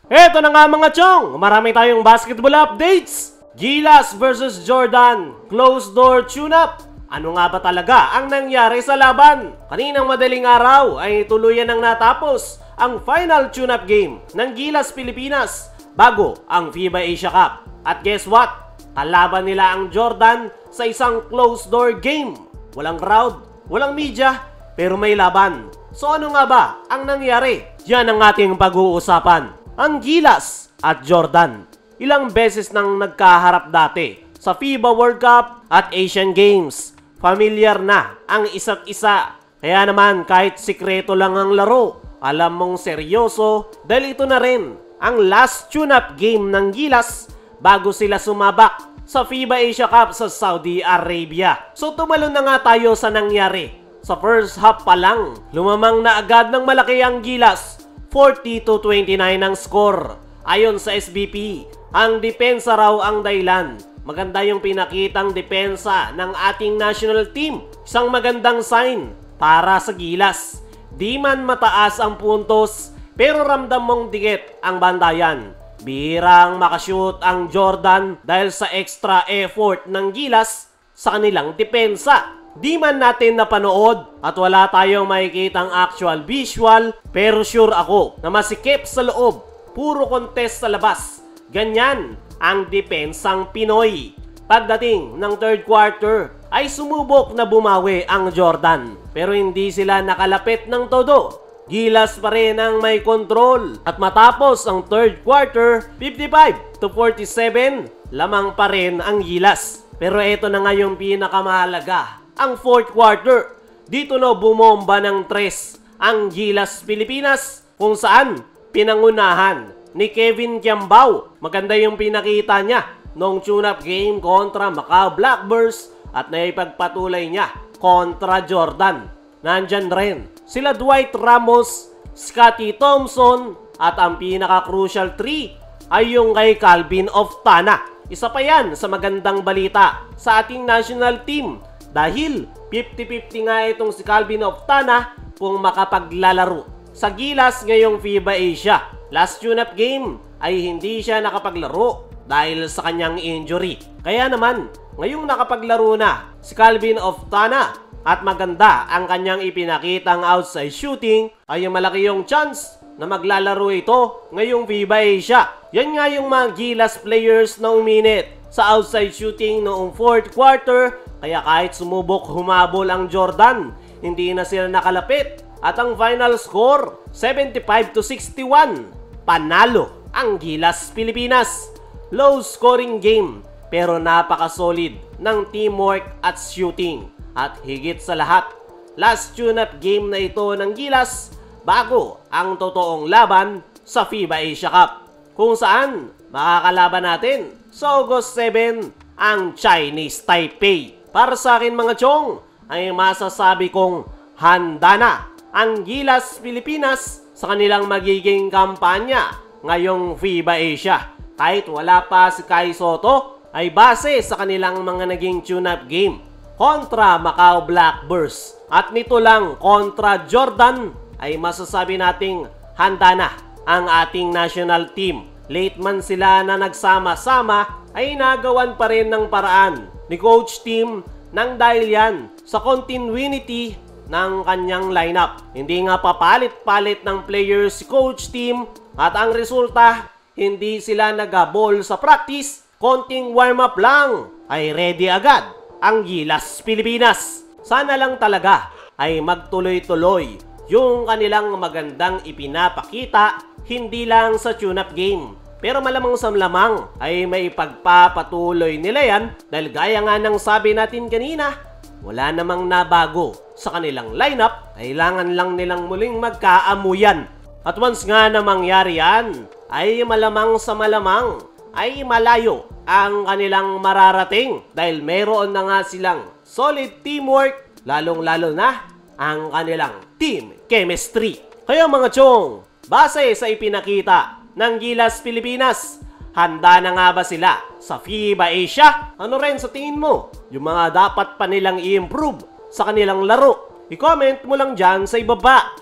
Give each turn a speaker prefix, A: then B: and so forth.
A: Eto na nga mga chong, marami tayong basketball updates. Gilas versus Jordan, closed door tune-up. Ano nga ba talaga ang nangyari sa laban? Kaninang madaling araw ay tuluyan nang natapos ang final tune-up game ng Gilas Pilipinas bago ang FIBA Asia Cup. At guess what? Kalaban nila ang Jordan sa isang closed door game. Walang crowd, walang media, pero may laban. So ano nga ba ang nangyari? Yan ang ating pag-uusapan. Ang Gilas at Jordan, ilang beses nang nagkaharap dati sa FIBA World Cup at Asian Games. Familiar na ang isa't isa. Kaya naman kahit sikreto lang ang laro, alam mong seryoso dahil ito na rin ang last tune-up game ng Gilas bago sila sumabak sa FIBA Asia Cup sa Saudi Arabia. So tumalon na nga tayo sa nangyari. Sa first half pa lang, lumamang na agad ng malaki ang Gilas. 40-29 ang score. Ayon sa SBP, ang depensa raw ang dahilan. Maganda yung pinakitang depensa ng ating national team. Isang magandang sign para sa Gilas. Di man mataas ang puntos, pero ramdam mong dikit ang bandayan. Bihirang makashoot ang Jordan dahil sa extra effort ng Gilas sa kanilang depensa. Di man natin napanood at wala tayong makikitang actual visual, pero sure ako na masikip sa loob, puro contest sa labas. Ganyan ang depensang Pinoy. Pagdating ng third quarter ay sumubok na bumawi ang Jordan, pero hindi sila nakalapit ng todo. Gilas pa rin ang may control at matapos ang third quarter, 55-47, lamang pa rin ang Gilas. Pero ito na nga yung pinakamahalaga. Ang fourth quarter, dito na bumomba ng 3 ang Gilas Pilipinas kung saan pinangunahan ni Kevin Kiambao. Maganda yung pinakita niya nung tune-up game kontra Macau Blackbirds at naipagpatuloy niya kontra Jordan. Nandyan rin sila Dwight Ramos, Scottie Thompson at ang pinaka-crucial 3 ay yung kay Calvin Oftana. Isa pa yan sa magandang balita sa ating national team. Dahil 50-50 nga itong si Calvin Oftana kung makapaglalaro sa Gilas ngayong FIBA Asia. Last tune-up game ay hindi siya nakapaglaro dahil sa kanyang injury. Kaya naman, ngayong nakapaglaro na si Calvin Oftana at maganda ang kanyang ipinakitang outside shooting, ay malaki yung chance na maglalaro ito ngayong FIBA Asia. Yan nga yung mga Gilas players na uminit sa outside shooting noong fourth quarter. Kaya kahit sumubok humabol ang Jordan, hindi na sila nakalapit. At ang final score, 75-61. Panalo ang Gilas Pilipinas. Low scoring game, pero napaka-solid ng teamwork at shooting. At higit sa lahat, last tune-up game na ito ng Gilas bago ang totoong laban sa FIBA Asia Cup. Kung saan makakalaban natin sa August 7 ang Chinese Taipei. Para sa akin mga chong, ay masasabi kong handa na ang Gilas Pilipinas sa kanilang magiging kampanya ngayong FIBA Asia. Kahit wala pa si Kai Sotto, ay base sa kanilang mga naging tune-up game kontra Macau Blackbirds at nito lang kontra Jordan, ay masasabi nating handa na ang ating national team. Late man sila na nagsama-sama, ay nagawan pa rin ng paraan ni Coach Tim nang dahil yan sa continuity ng kanyang lineup. Hindi nga papalit-palit ng players si Coach Tim at ang resulta, hindi sila nag-ball sa practice, konting warm-up lang ay ready agad ang Gilas Pilipinas. Sana lang talaga ay magtuloy-tuloy yung kanilang magandang ipinapakita, hindi lang sa tune-up game. Pero malamang sa lamang ay may pagpapatuloy nila yan dahil gaya nga ng sabi natin kanina, wala namang nabago sa kanilang lineup, kailangan lang nilang muling magkaamuyan. At once nga na mangyari yan, ay malamang sa malamang ay malayo ang kanilang mararating dahil meron na nga silang solid teamwork, lalong-lalo na ang kanilang team chemistry. Kaya mga chong, base sa ipinakita ng Gilas Pilipinas, handa na nga ba sila sa FIBA Asia? Ano rin sa tingin mo yung mga dapat pa nilang i-improve sa kanilang laro? I-comment mo lang dyan sa ibaba.